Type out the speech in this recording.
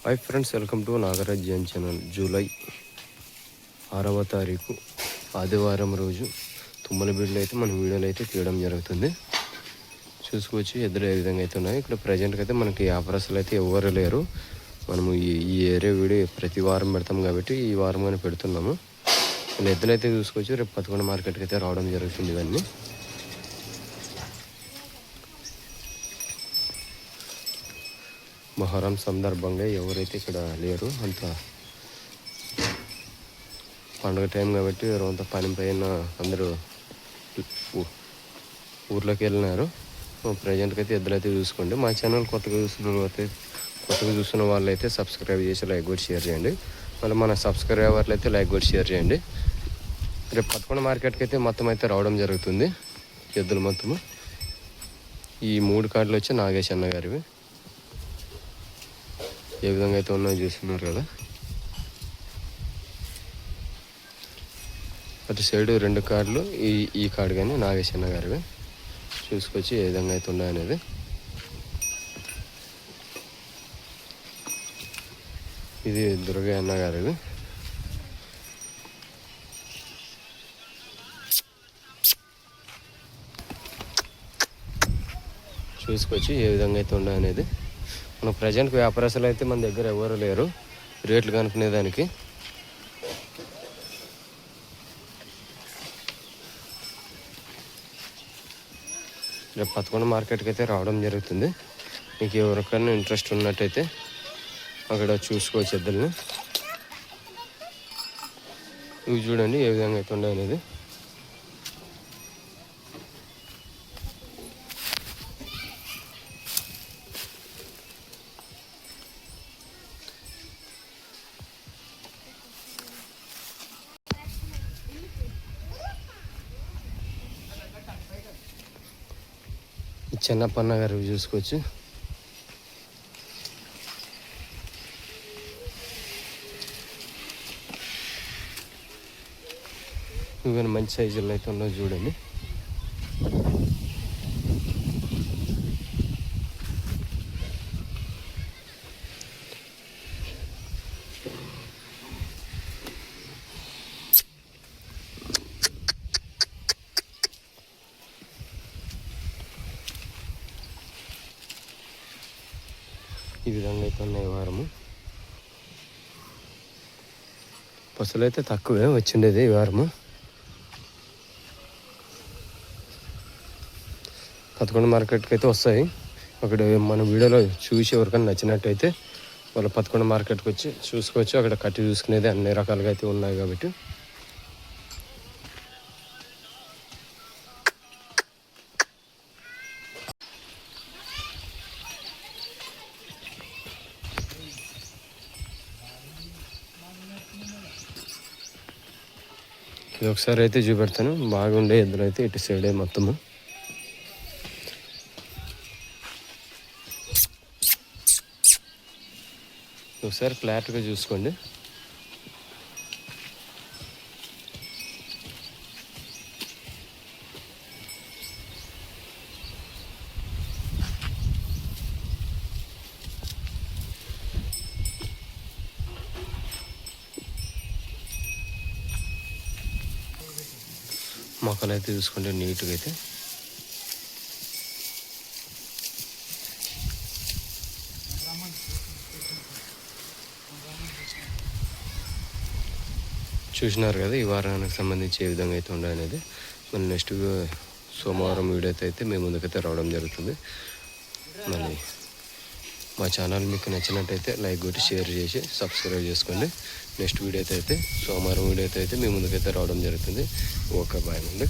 Hi friends, welcome to Nagaraj Jain channel. July 6వ తారీఖు ఆదివారం రోజు తుమ్మల బిడ్డలు అయితే మన వీడియోలు అయితే తీయడం జరుగుతుంది. చూసుకోవచ్చు ఎద్దులు ఏ విధంగా అయితే ఉన్నాయి. ఇక్కడ ప్రజెంట్గా అయితే మనకి వ్యాపారస్తులు అయితే ఎవరు లేరు. మనము ఈ ఏరియా వీడియో ప్రతి వారం పెడతాం కాబట్టి ఈ వారంగానే పెడుతున్నాము. ఎద్దులు అయితే చూసుకోవచ్చు రేపు 11 మార్కెట్కి అయితే రావడం జరుగుతుంది. ఇవన్నీ మొహరం సందర్భంగా ఎవరైతే ఇక్కడ లేరు, అంత పండుగ టైం కాబట్టి అంత పని పైన అందరూ ఊర్లోకి వెళ్ళినారు. ప్రజెంట్కి అయితే ఎద్దులైతే చూసుకోండి. మా ఛానల్ కొత్తగా చూస్తున్న వాళ్ళు అయితే సబ్స్క్రైబ్ చేసి లైక్ కూడా షేర్ చేయండి. మళ్ళీ మన సబ్స్క్రైబర్లు అయితే లైక్ కూడా షేర్ చేయండి. రేపు 11 మార్కెట్కి అయితే మొత్తం అయితే రావడం జరుగుతుంది. ఎద్దులు మొత్తము ఈ 3 కార్డులు వచ్చి నాగేష్ అన్న గారివి. ఏ విధంగా అయితే ఉన్నాయో చూస్తున్నారు కదా. అటు సైడ్ 2 కార్డులు, ఈ కార్డు కానీ నాగేశ్వర గారివి. చూసుకొచ్చి ఏ విధంగా అయితే ఉన్నాయనేది. ఇది దుర్గా అన్న గారివి. చూసుకొచ్చి ఏ విధంగా అయితే ఉన్నాయనేది. మన ప్రజెంట్ వ్యాపారస్తులు అయితే మన దగ్గర ఎవరు లేరు రేట్లు కనుక్కునేదానికి. రేపు 11 మార్కెట్కి అయితే రావడం జరుగుతుంది. మీకు ఎవరికైనా ఇంట్రెస్ట్ ఉన్నట్టయితే అక్కడ చూసుకోవచ్చు ఎద్దుల్ని. ఇవి చూడండి ఏ విధంగా అయితే ఉండే అనేది. చిన్నప్పన్న గారు చూసుకోవచ్చు. ఇవన్నీ మంచి సైజుల్లో అయితే ఉన్నాయో చూడండి. ఈ విధంగా అయితే ఉన్నాయి వారము. పసులు అయితే తక్కువే వచ్చిండేది ఈ వారము. 11 మార్కెట్కి అయితే వస్తాయి. అక్కడ మన వీడియోలో చూసి ఎవరికైనా నచ్చినట్టయితే వాళ్ళు 11 మార్కెట్కి వచ్చి చూసుకోవచ్చు. అక్కడ కట్టి చూసుకునేది అన్ని రకాలుగా అయితే ఉన్నాయి కాబట్టి. ఇది ఒకసారి అయితే చూపెడతాను. బాగుండే ఎద్దులు అయితే ఇటు సైడే మొత్తము. ఒకసారి ఫ్లాట్గా చూసుకోండి. మొక్కలు అయితే చూసుకుంటే నీట్గా అయితే చూసినారు కదా. ఈ వారానికి సంబంధించి ఏ విధంగా అయితే ఉండనేది మళ్ళీ నెక్స్ట్ సోమవారం వీడియో అయితే మేము ముందుకైతే రావడం జరుగుతుంది. మళ్ళీ మా ఛానల్ మీకు నచ్చినట్టయితే లైక్ కొట్టి షేర్ చేసి సబ్స్క్రైబ్ చేసుకోండి. నెక్స్ట్ వీడియో అయితే సోమవారం వీడియో అయితే మేము ముందుకైతే రావడం జరుగుతుంది. ఓకే, బాయ్ అండి.